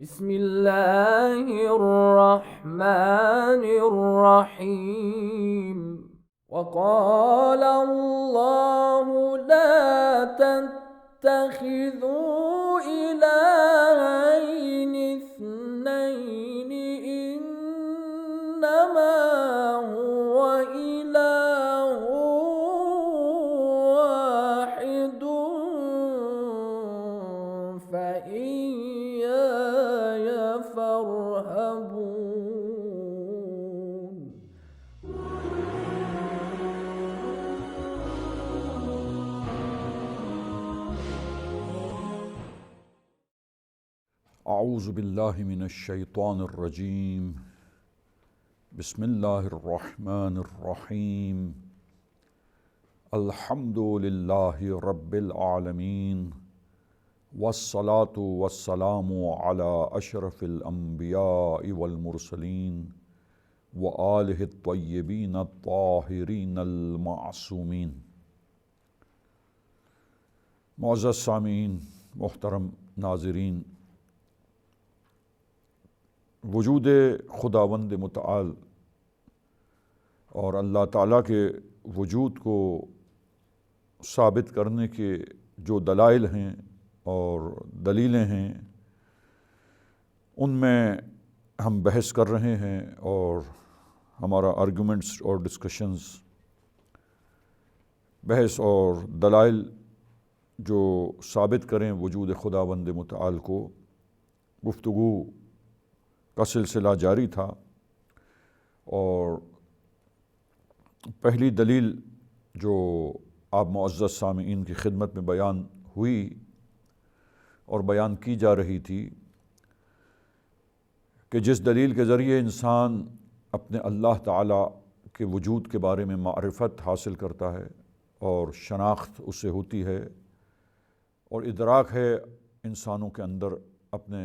بسم الله الرحمن الرحيم. وقال الله لا تتخذوا إلهين اثنين إنما هو إله واحد فإياي فارهبون. اعوذ باللہ من الشیطان الرجیم بسم اللہ الرحمن الرحیم الحمد للہ رب العالمین والصلاة والسلام علی اشرف الانبیاء والمرسلین وآلہ الطیبین الطاہرین المعصومین۔ معزز سامعین، محترم ناظرین، وجود خداوند متعال اور اللہ تعالیٰ کے وجود کو ثابت کرنے کے جو دلائل ہیں اور دلیلیں ہیں، ان میں ہم بحث کر رہے ہیں اور ہمارا آرگومنٹس اور ڈسکشنز، بحث اور دلائل جو ثابت کریں وجود خداوند متعال کو، گفتگو کا سلسلہ جاری تھا۔ اور پہلی دلیل جو آپ معزز سامعین کی خدمت میں بیان ہوئی اور بیان کی جا رہی تھی کہ جس دلیل کے ذریعے انسان اپنے اللہ تعالیٰ کے وجود کے بارے میں معرفت حاصل کرتا ہے اور شناخت اس سے ہوتی ہے اور ادراک ہے انسانوں کے اندر اپنے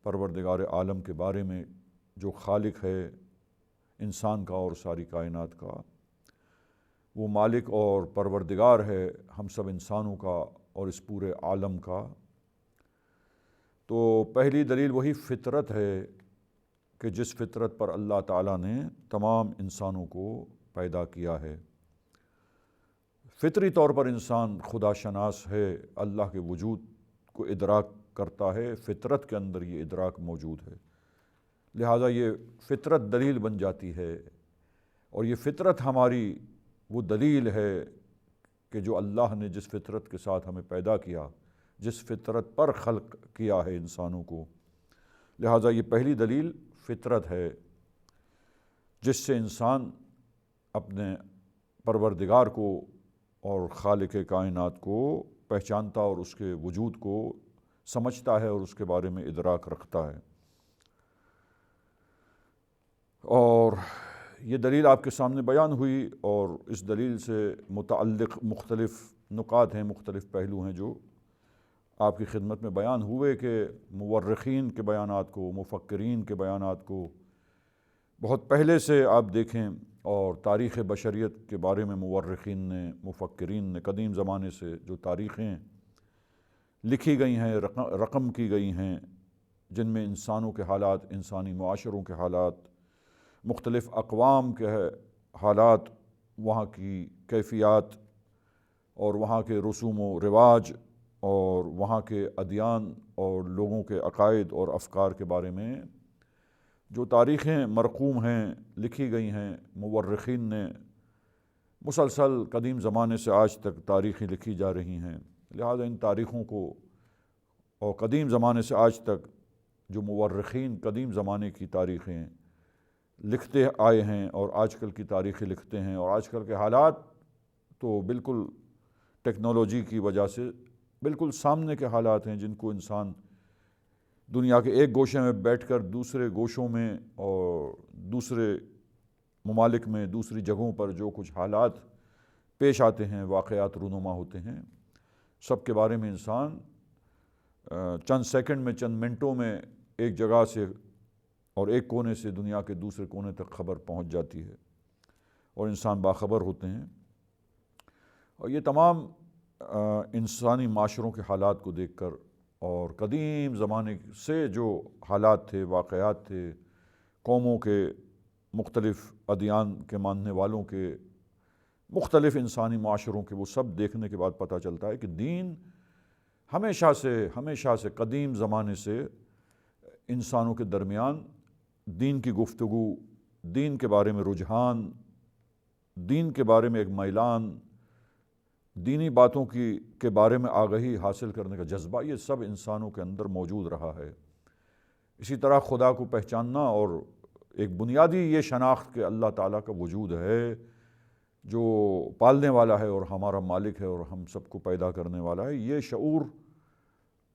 پروردگار عالم کے بارے میں، جو خالق ہے انسان کا اور ساری کائنات کا، وہ مالک اور پروردگار ہے ہم سب انسانوں کا اور اس پورے عالم کا۔ تو پہلی دلیل وہی فطرت ہے کہ جس فطرت پر اللہ تعالیٰ نے تمام انسانوں کو پیدا کیا ہے۔ فطری طور پر انسان خدا شناس ہے، اللہ کے وجود کو ادراک کرتا ہے، فطرت کے اندر یہ ادراک موجود ہے، لہٰذا یہ فطرت دلیل بن جاتی ہے۔ اور یہ فطرت ہماری وہ دلیل ہے کہ جو اللہ نے جس فطرت کے ساتھ ہمیں پیدا کیا، جس فطرت پر خلق کیا ہے انسانوں کو، لہٰذا یہ پہلی دلیل فطرت ہے جس سے انسان اپنے پروردگار کو اور خالق کائنات کو پہچانتا اور اس کے وجود کو سمجھتا ہے اور اس کے بارے میں ادراک رکھتا ہے۔ اور یہ دلیل آپ کے سامنے بیان ہوئی، اور اس دلیل سے متعلق مختلف نکات ہیں، مختلف پہلو ہیں جو آپ کی خدمت میں بیان ہوئے کہ مورخین کے بیانات کو، مفکرین کے بیانات کو بہت پہلے سے آپ دیکھیں، اور تاریخ بشریت کے بارے میں مورخین نے، مفکرین نے قدیم زمانے سے جو تاریخیں لکھی گئی ہیں، رقم کی گئی ہیں، جن میں انسانوں کے حالات، انسانی معاشروں کے حالات، مختلف اقوام کے حالات، وہاں کی کیفیات اور وہاں کے رسوم و رواج اور وہاں کے ادیان اور لوگوں کے عقائد اور افکار کے بارے میں جو تاریخیں مرقوم ہیں، لکھی گئی ہیں، مورخین نے مسلسل قدیم زمانے سے آج تک تاریخیں لکھی جا رہی ہیں، لہذا ان تاریخوں کو اور قدیم زمانے سے آج تک جو مورخین قدیم زمانے کی تاریخیں لکھتے آئے ہیں اور آج کل کی تاریخیں لکھتے ہیں، اور آج کل کے حالات تو بالکل ٹیکنالوجی کی وجہ سے بالکل سامنے کے حالات ہیں، جن کو انسان دنیا کے ایک گوشے میں بیٹھ کر دوسرے گوشوں میں اور دوسرے ممالک میں، دوسری جگہوں پر جو کچھ حالات پیش آتے ہیں، واقعات رونما ہوتے ہیں، سب کے بارے میں انسان چند سیکنڈ میں، چند منٹوں میں ایک جگہ سے اور ایک کونے سے دنیا کے دوسرے کونے تک خبر پہنچ جاتی ہے اور انسان باخبر ہوتے ہیں۔ اور یہ تمام انسانی معاشروں کے حالات کو دیکھ کر اور قدیم زمانے سے جو حالات تھے، واقعات تھے، قوموں کے، مختلف ادیان کے ماننے والوں کے، مختلف انسانی معاشروں کے، وہ سب دیکھنے کے بعد پتہ چلتا ہے کہ دین ہمیشہ سے قدیم زمانے سے انسانوں کے درمیان دین کی گفتگو، دین کے بارے میں رجحان، دین کے بارے میں ایک میلان، دینی باتوں کے بارے میں آگہی حاصل کرنے کا جذبہ، یہ سب انسانوں کے اندر موجود رہا ہے۔ اسی طرح خدا کو پہچاننا اور ایک بنیادی یہ شناخت کہ اللہ تعالیٰ کا وجود ہے جو پالنے والا ہے اور ہمارا مالک ہے اور ہم سب کو پیدا کرنے والا ہے، یہ شعور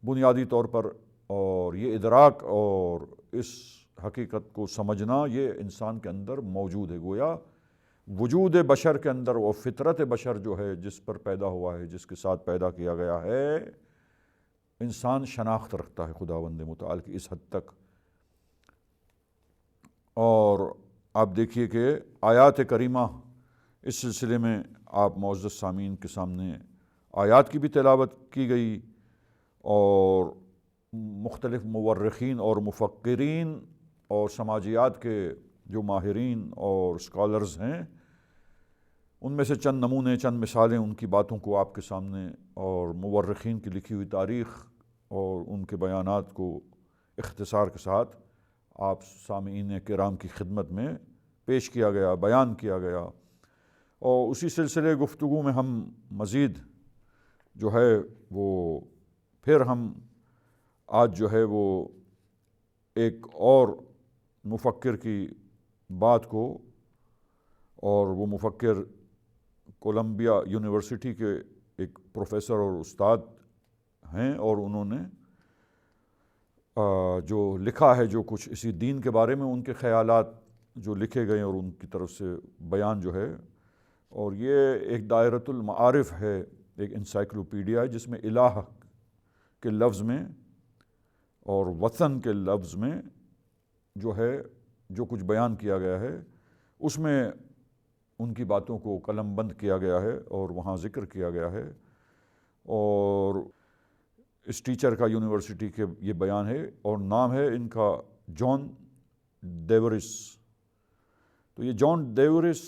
بنیادی طور پر اور یہ ادراک اور اس حقیقت کو سمجھنا یہ انسان کے اندر موجود ہے۔ گویا وجود بشر کے اندر وہ فطرت بشر جو ہے، جس پر پیدا ہوا ہے، جس کے ساتھ پیدا کیا گیا ہے، انسان شناخت رکھتا ہے خداوند متعال کی اس حد تک۔ اور آپ دیکھیے کہ آیات کریمہ اس سلسلے میں آپ معزز سامعین کے سامنے آیات کی بھی تلاوت کی گئی، اور مختلف مورخین اور مفکرین اور سماجیات کے جو ماہرین اور اسکالرز ہیں، ان میں سے چند نمونے، چند مثالیں ان کی باتوں کو آپ کے سامنے، اور مورخین کی لکھی ہوئی تاریخ اور ان کے بیانات کو اختصار کے ساتھ آپ سامعین کرام کی خدمت میں پیش کیا گیا، بیان کیا گیا۔ اور اسی سلسلے گفتگو میں ہم مزید جو ہے وہ پھر ہم آج جو ہے وہ ایک اور مفکر کی بات کو، اور وہ مفکر کولمبیا یونیورسٹی کے ایک پروفیسر اور استاد ہیں، اور انہوں نے جو لکھا ہے، جو کچھ اسی دین کے بارے میں ان کے خیالات جو لکھے گئے اور ان کی طرف سے بیان جو ہے، اور یہ ایک دائرۃ المعارف ہے، ایک انسائکلوپیڈیا ہے جس میں الہ کے لفظ میں اور وطن کے لفظ میں جو ہے جو کچھ بیان کیا گیا ہے، اس میں ان کی باتوں کو قلم بند کیا گیا ہے اور وہاں ذکر کیا گیا ہے۔ اور اس ٹیچر کا یونیورسٹی کے یہ بیان ہے، اور نام ہے ان کا جان ڈیورس۔ تو یہ جان ڈیورس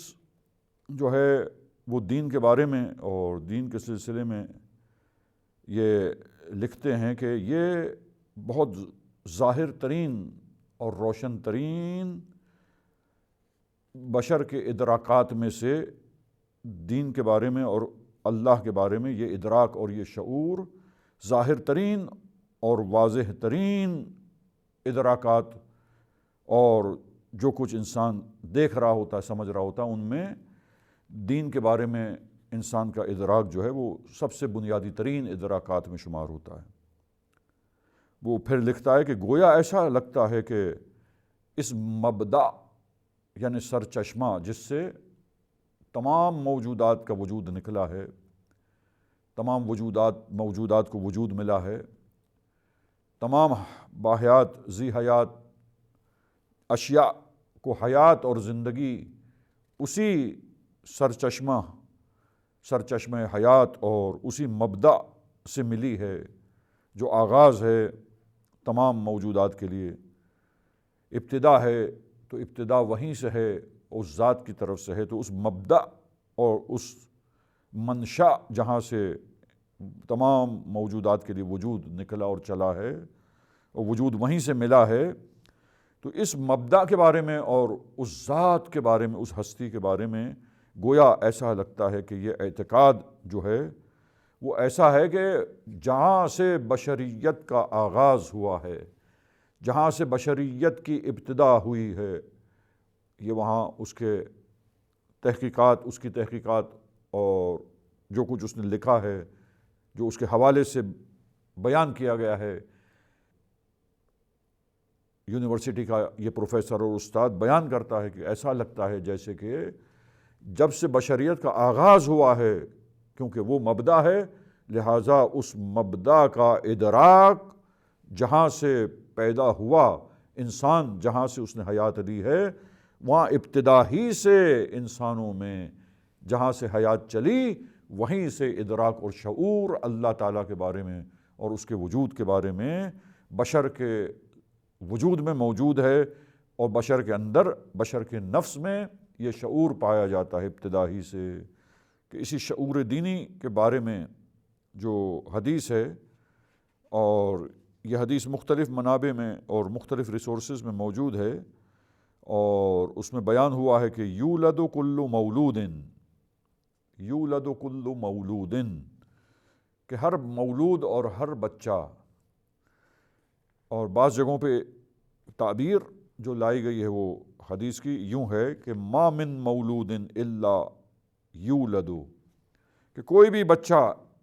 جو ہے وہ دین کے بارے میں اور دین کے سلسلے میں یہ لکھتے ہیں کہ یہ بہت ظاہر ترین اور روشن ترین بشر کے ادراکات میں سے دین کے بارے میں اور اللہ کے بارے میں یہ ادراک اور یہ شعور ظاہر ترین اور واضح ترین ادراکات، اور جو کچھ انسان دیکھ رہا ہوتا ہے، سمجھ رہا ہوتا ہے، ان میں دین کے بارے میں انسان کا ادراک جو ہے وہ سب سے بنیادی ترین ادراکات میں شمار ہوتا ہے۔ وہ پھر لکھتا ہے کہ گویا ایسا لگتا ہے کہ اس مبدأ یعنی سر چشمہ جس سے تمام موجودات کا وجود نکلا ہے، تمام موجودات کو وجود ملا ہے، تمام باحیات، ذی حیات اشیاء کو حیات اور زندگی اسی سرچشمہ حیات اور اسی مبدأ سے ملی ہے جو آغاز ہے تمام موجودات کے لیے۔ ابتدا ہے تو ابتدا وہیں سے ہے، اس ذات کی طرف سے ہے، تو اس مبدأ اور اس منشا جہاں سے تمام موجودات کے لیے وجود نکلا اور چلا ہے اور وجود وہیں سے ملا ہے، تو اس مبدأ کے بارے میں اور اس ذات کے بارے میں، اس ہستی کے بارے میں گویا ایسا لگتا ہے کہ یہ اعتقاد جو ہے وہ ایسا ہے کہ جہاں سے بشریت کا آغاز ہوا ہے، جہاں سے بشریت کی ابتدا ہوئی ہے، یہ وہاں اس کی تحقیقات اور جو کچھ اس نے لکھا ہے، جو اس کے حوالے سے بیان کیا گیا ہے، یونیورسٹی کا یہ پروفیسر اور استاد بیان کرتا ہے کہ ایسا لگتا ہے جیسے کہ جب سے بشریت کا آغاز ہوا ہے، کیونکہ وہ مبدأ ہے، لہٰذا اس مبدأ کا ادراک جہاں سے پیدا ہوا، انسان جہاں سے اس نے حیات لی ہے، وہاں ابتدا ہی سے انسانوں میں جہاں سے حیات چلی، وہیں سے ادراک اور شعور اللہ تعالیٰ کے بارے میں اور اس کے وجود کے بارے میں، بشر کے وجود میں موجود ہے، اور بشر کے اندر، بشر کے نفس میں یہ شعور پایا جاتا ہے ابتدا ہی سے، کہ اسی شعور دینی کے بارے میں جو حدیث ہے، اور یہ حدیث مختلف منابع میں اور مختلف ریسورسز میں موجود ہے، اور اس میں بیان ہوا ہے کہ یولد کل مولود، یولد کل مولود، کہ ہر مولود اور ہر بچہ، اور بعض جگہوں پہ تعبیر جو لائی گئی ہے وہ حدیث کی یوں ہے کہ ما من مولود الا یولد، کہ کوئی بھی بچہ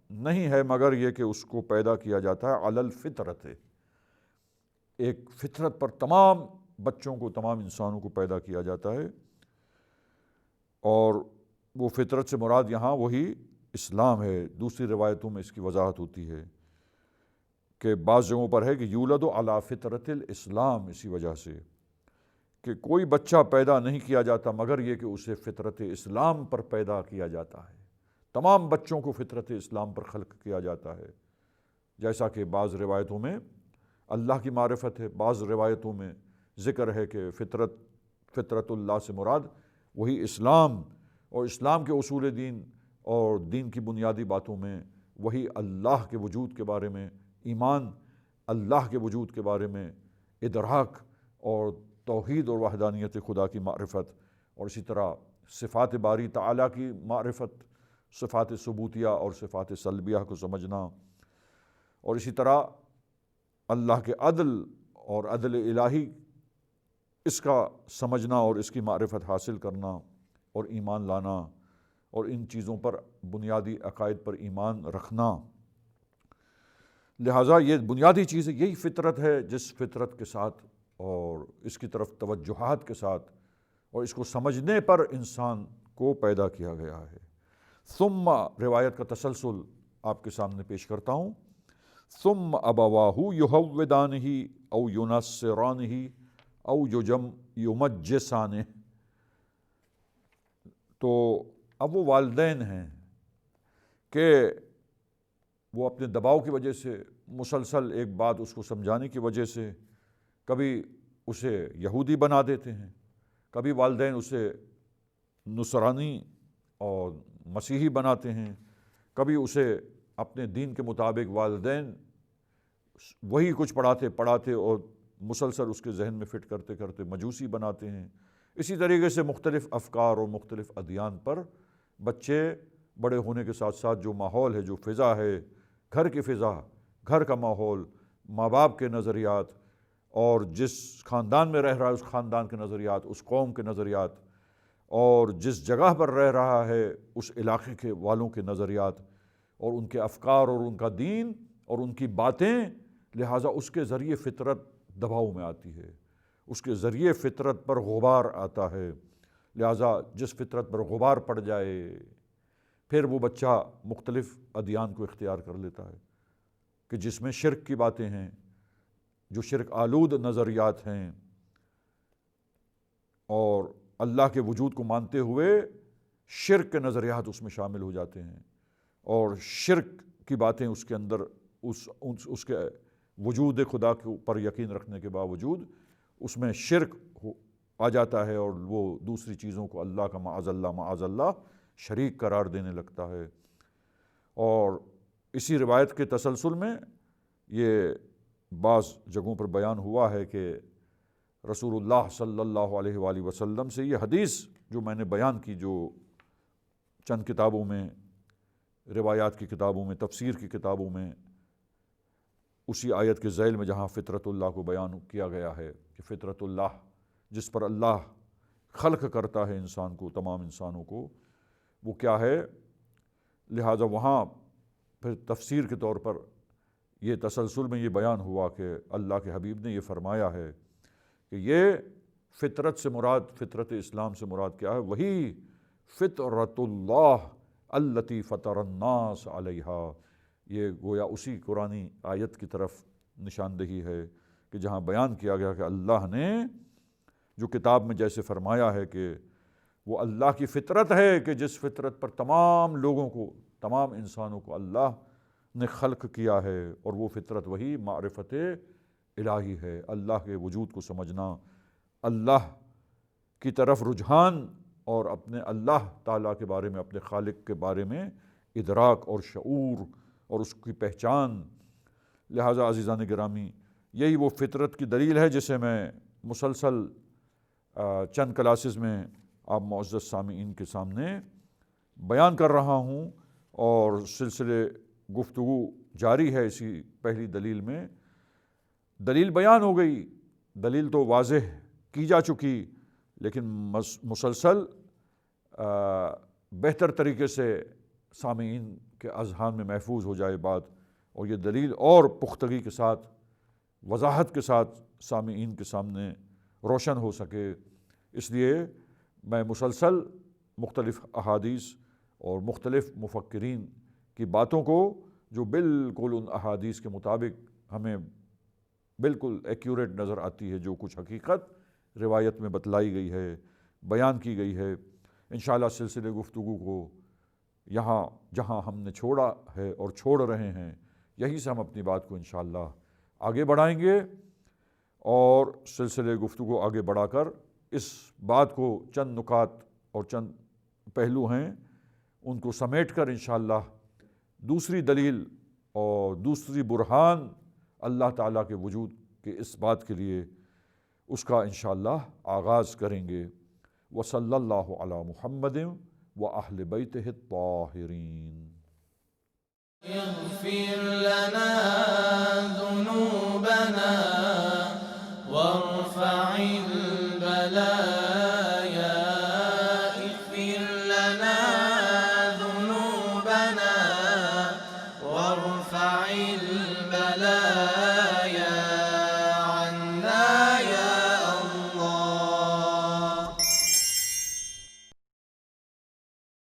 نہیں ہے مگر یہ کہ اس کو پیدا کیا جاتا ہے علی الفطرت، ایک فطرت پر تمام بچوں کو، تمام انسانوں کو پیدا کیا جاتا ہے، اور وہ فطرت سے مراد یہاں وہی اسلام ہے۔ دوسری روایتوں میں اس کی وضاحت ہوتی ہے کہ بعض جگہوں پر ہے کہ یولد علی فطرت الاسلام، اسی وجہ سے کہ کوئی بچہ پیدا نہیں کیا جاتا مگر یہ کہ اسے فطرت اسلام پر پیدا کیا جاتا ہے۔ تمام بچوں کو فطرت اسلام پر خلق کیا جاتا ہے، جیسا کہ بعض روایتوں میں اللہ کی معرفت ہے، بعض روایتوں میں ذکر ہے کہ فطرت اللہ سے مراد وہی اسلام، اور اسلام کے اصول دین اور دین کی بنیادی باتوں میں وہی اللہ کے وجود کے بارے میں ایمان، اللہ کے وجود کے بارے میں ادراک، اور توحید اور وحدانیت خدا کی معرفت، اور اسی طرح صفات باری تعالیٰ کی معرفت، صفات ثبوتیہ اور صفات سلبیہ کو سمجھنا، اور اسی طرح اللہ کے عدل اور عدل الہی اس کا سمجھنا اور اس کی معرفت حاصل کرنا اور ایمان لانا، اور ان چیزوں پر بنیادی عقائد پر ایمان رکھنا۔ لہٰذا یہ بنیادی چیز ہے، یہی فطرت ہے جس فطرت کے ساتھ اور اس کی طرف توجہات کے ساتھ اور اس کو سمجھنے پر انسان کو پیدا کیا گیا ہے۔ ثم، روایت کا تسلسل آپ کے سامنے پیش کرتا ہوں، ثم ابواہ یہودانہ او ینصرانہ او یمجسانہ، تو اب وہ والدین ہیں کہ وہ اپنے دباؤ کی وجہ سے، مسلسل ایک بات اس کو سمجھانے کی وجہ سے کبھی اسے یہودی بنا دیتے ہیں، کبھی والدین اسے نصرانی اور مسیحی بناتے ہیں، کبھی اسے اپنے دین کے مطابق والدین وہی کچھ پڑھاتے اور مسلسل اس کے ذہن میں فٹ کرتے کرتے مجوسی بناتے ہیں۔ اسی طریقے سے مختلف افکار اور مختلف ادیان پر بچے بڑے ہونے کے ساتھ ساتھ جو ماحول ہے، جو فضا ہے، گھر کی فضا، گھر کا ماحول، ماں باپ کے نظریات، اور جس خاندان میں رہ رہا ہے اس خاندان کے نظریات، اس قوم کے نظریات، اور جس جگہ پر رہ رہا ہے اس علاقے کے والوں کے نظریات اور ان کے افکار اور ان کا دین اور ان کی باتیں، لہٰذا اس کے ذریعے فطرت دباؤ میں آتی ہے، اس کے ذریعے فطرت پر غبار آتا ہے۔ لہٰذا جس فطرت پر غبار پڑ جائے پھر وہ بچہ مختلف ادیان کو اختیار کر لیتا ہے، کہ جس میں شرک کی باتیں ہیں، جو شرک آلود نظریات ہیں، اور اللہ کے وجود کو مانتے ہوئے شرک کے نظریات اس میں شامل ہو جاتے ہیں، اور شرک کی باتیں اس کے اندر اس کے وجود خدا کے پر یقین رکھنے کے باوجود اس میں شرک آ جاتا ہے، اور وہ دوسری چیزوں کو اللہ کا معاذ اللہ شریک قرار دینے لگتا ہے۔ اور اسی روایت کے تسلسل میں یہ بعض جگہوں پر بیان ہوا ہے کہ رسول اللہ صلی اللہ علیہ وآلہ وسلم سے یہ حدیث جو میں نے بیان کی، جو چند کتابوں میں، روایات کی کتابوں میں، تفسیر کی کتابوں میں، اسی آیت کے ذیل میں جہاں فطرت اللہ کو بیان کیا گیا ہے کہ فطرت اللہ جس پر اللہ خلق کرتا ہے انسان کو، تمام انسانوں کو، وہ کیا ہے، لہٰذا وہاں پھر تفسیر کے طور پر یہ تسلسل میں یہ بیان ہوا کہ اللہ کے حبیب نے یہ فرمایا ہے کہ یہ فطرت سے مراد، فطرت اسلام سے مراد کیا ہے، وہی فطرت اللہ التی فطر الناس علیہا، یہ گویا اسی قرآنی آیت کی طرف نشاندہی ہے کہ جہاں بیان کیا گیا کہ اللہ نے جو کتاب میں جیسے فرمایا ہے کہ وہ اللہ کی فطرت ہے کہ جس فطرت پر تمام لوگوں کو، تمام انسانوں کو اللہ نے خلق کیا ہے، اور وہ فطرت وہی معرفت الہی ہے، اللہ کے وجود کو سمجھنا، اللہ کی طرف رجحان، اور اپنے اللہ تعالیٰ کے بارے میں، اپنے خالق کے بارے میں ادراک اور شعور اور اس کی پہچان۔ لہٰذا عزیزان گرامی، یہی وہ فطرت کی دلیل ہے جسے میں مسلسل چند کلاسز میں آپ معزز سامعین کے سامنے بیان کر رہا ہوں، اور سلسلے گفتگو جاری ہے اسی پہلی دلیل میں۔ دلیل بیان ہو گئی، دلیل تو واضح کی جا چکی، لیکن مسلسل بہتر طریقے سے سامعین کے اذہان میں محفوظ ہو جائے بات، اور یہ دلیل اور پختگی کے ساتھ، وضاحت کے ساتھ سامعین کے سامنے روشن ہو سکے، اس لیے میں مسلسل مختلف احادیث اور مختلف مفکرین کی باتوں کو، جو بالکل ان احادیث کے مطابق ہمیں بالکل ایکیوریٹ نظر آتی ہے، جو کچھ حقیقت روایت میں بتلائی گئی ہے، بیان کی گئی ہے، انشاءاللہ سلسلے گفتگو کو یہاں جہاں ہم نے چھوڑا ہے اور چھوڑ رہے ہیں، یہیں سے ہم اپنی بات کو انشاءاللہ آگے بڑھائیں گے، اور سلسلے گفتگو آگے بڑھا کر اس بات کو، چند نکات اور چند پہلو ہیں، ان کو سمیٹ کر انشاءاللہ دوسری دلیل اور دوسری برہان اللہ تعالیٰ کے وجود کے اس بات کے لیے، اس کا انشاءاللہ آغاز کریں گے۔ وصلی اللہ علی محمد وأہل بیتہ الطاہرین۔ اغفر لنا ذنوبنا وارفع البلاء